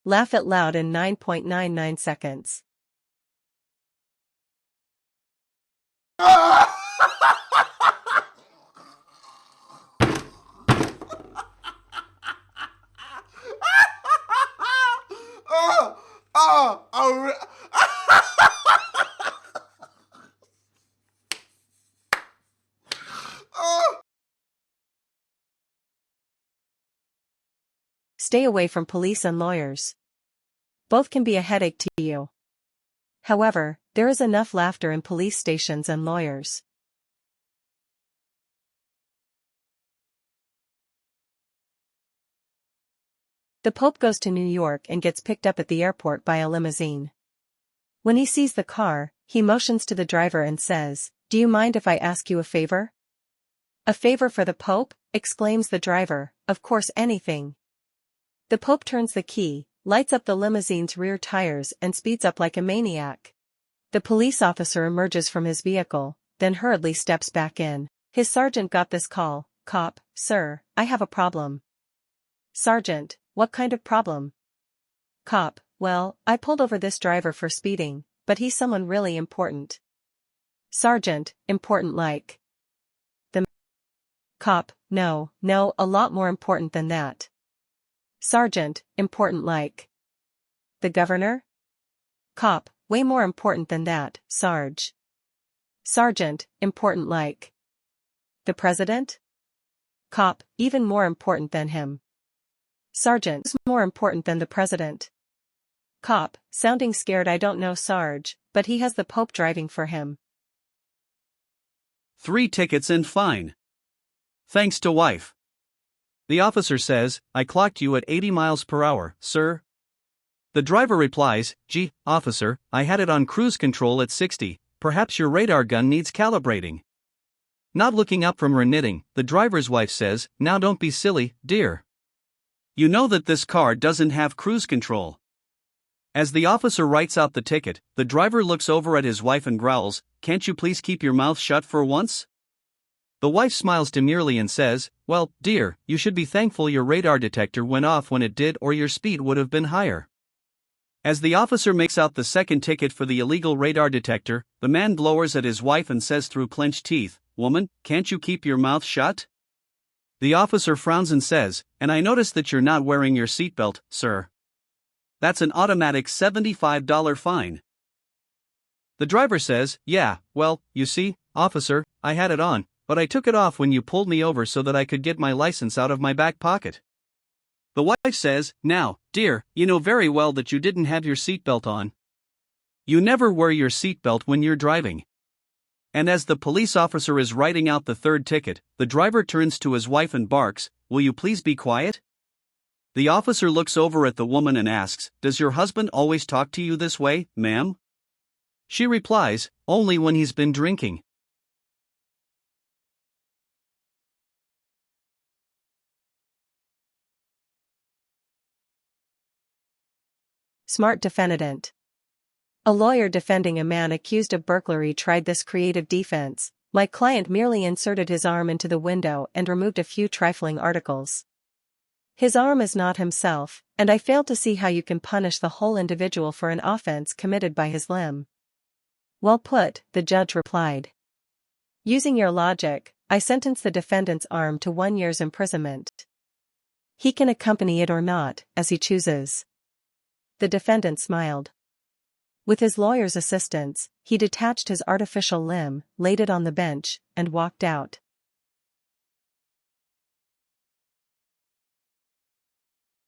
Laugh it loud in 9.99 seconds. Stay away from police and lawyers. Both can be a headache to you. However, there is enough laughter in police stations and lawyers. The Pope goes to New York and gets picked up at the airport by a limousine. When he sees the car, he motions to the driver and says, "Do you mind if I ask you a favor?" "A favor for the Pope?" exclaims the driver, "Of course, anything." The Pope turns the key, lights up the limousine's rear tires and speeds up like a maniac. The police officer emerges from his vehicle, then hurriedly steps back in. His sergeant got this call. Cop, sir, I have a problem. Sergeant, what kind of problem? Cop, well, I pulled over this driver for speeding, but he's someone really important. Sergeant, important like. The Cop, no, a lot more important than that. Sergeant, important like. The governor? Cop, way more important than that, Sarge. Sergeant, important like. The president? Cop, even more important than him. Sergeant, more important than the president. Cop, sounding scared, I don't know Sarge, but he has the Pope driving for him. 3 tickets and fine. Thanks to wife. The officer says, "I clocked you at 80 miles per hour, sir." The driver replies, "Gee, officer, I had it on cruise control at 60, perhaps your radar gun needs calibrating." Not looking up from her knitting, the driver's wife says, "Now don't be silly, dear. You know that this car doesn't have cruise control." As the officer writes out the ticket, the driver looks over at his wife and growls, "Can't you please keep your mouth shut for once?" The wife smiles demurely and says, "Well, dear, you should be thankful your radar detector went off when it did, or your speed would have been higher." As the officer makes out the second ticket for the illegal radar detector, the man glowers at his wife and says through clenched teeth, "Woman, can't you keep your mouth shut?" The officer frowns and says, "And I notice that you're not wearing your seatbelt, sir. That's an automatic $75 fine." The driver says, "Yeah, well, you see, officer, I had it on, but I took it off when you pulled me over so that I could get my license out of my back pocket." The wife says, "Now, dear, you know very well that you didn't have your seatbelt on. You never wear your seatbelt when you're driving." And as the police officer is writing out the third ticket, the driver turns to his wife and barks, "Will you please be quiet?" The officer looks over at the woman and asks, "Does your husband always talk to you this way, ma'am?" She replies, "Only when he's been drinking." Smart defendant. A lawyer defending a man accused of burglary tried this creative defense: "My client merely inserted his arm into the window and removed a few trifling articles. His arm is not himself, and I fail to see how you can punish the whole individual for an offense committed by his limb." "Well put," the judge replied. "Using your logic, I sentence the defendant's arm to 1 year's imprisonment. He can accompany it or not, as he chooses." The defendant smiled. With his lawyer's assistance, he detached his artificial limb, laid it on the bench, and walked out.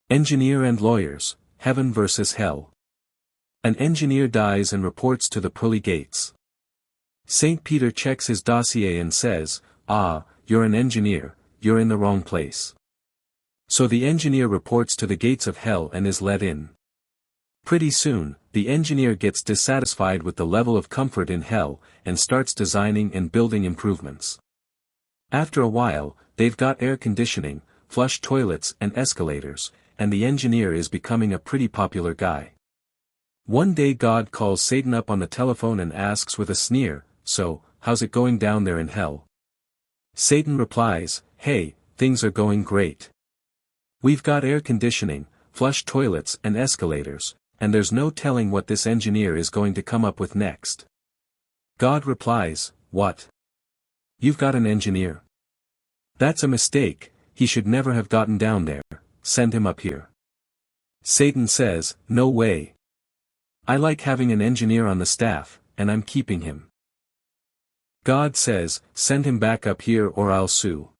Engineer and lawyers, heaven versus hell. An engineer dies and reports to the pearly gates. St. Peter checks his dossier and says, "Ah, you're an engineer, you're in the wrong place." So the engineer reports to the gates of hell and is let in. Pretty soon, the engineer gets dissatisfied with the level of comfort in hell, and starts designing and building improvements. After a while, they've got air conditioning, flush toilets and escalators, and the engineer is becoming a pretty popular guy. One day God calls Satan up on the telephone and asks with a sneer, "So, how's it going down there in hell?" Satan replies, "Hey, things are going great. We've got air conditioning, flush toilets and escalators, and there's no telling what this engineer is going to come up with next. God replies, "What? You've got an engineer? That's a mistake, he should never have gotten down there, send him up here." Satan says, "No way. I like having an engineer on the staff, and I'm keeping him." God says, "Send him back up here or I'll sue."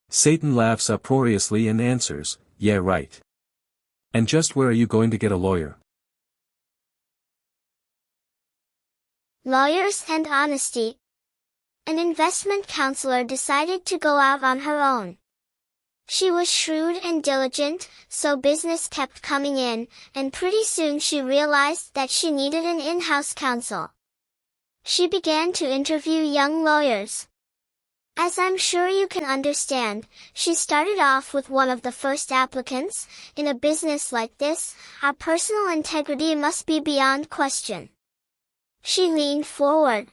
Satan laughs uproariously and answers, "Yeah, right. And just where are you going to get a lawyer?" Lawyers and honesty. An investment counselor decided to go out on her own. She was shrewd and diligent, so business kept coming in, and pretty soon she realized that she needed an in-house counsel. She began to interview young lawyers. As I'm sure you can understand, she started off with one of the first applicants. In a business like this, our personal integrity must be beyond question. She leaned forward.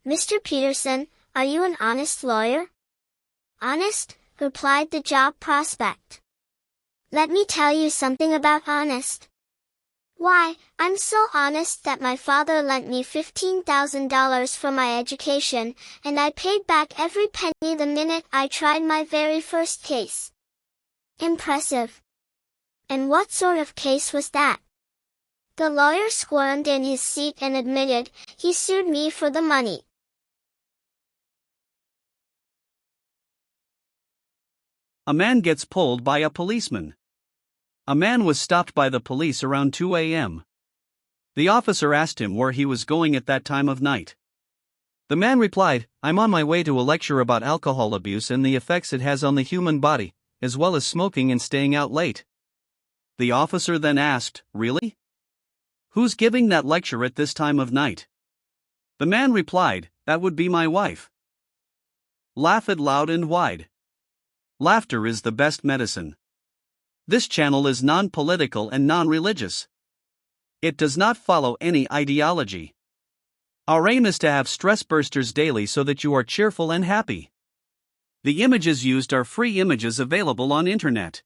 "Mr. Peterson, are you an honest lawyer?" "Honest?" replied the job prospect. "Let me tell you something about honest. Why, I'm so honest that my father lent me $15,000 for my education, and I paid back every penny the minute I tried my very first case." Impressive. And what sort of case was that? The lawyer squirmed in his seat and admitted, "He sued me for the money." A man gets pulled by a policeman. A man was stopped by the police around 2 a.m. The officer asked him where he was going at that time of night. The man replied, "I'm on my way to a lecture about alcohol abuse and the effects it has on the human body, as well as smoking and staying out late." The officer then asked, "Really? Who's giving that lecture at this time of night?" The man replied, "That would be my wife." Laugh it loud and wide. Laughter is the best medicine. This channel is non-political and non-religious. It does not follow any ideology. Our aim is to have stress bursters daily so that you are cheerful and happy. The images used are free images available on internet.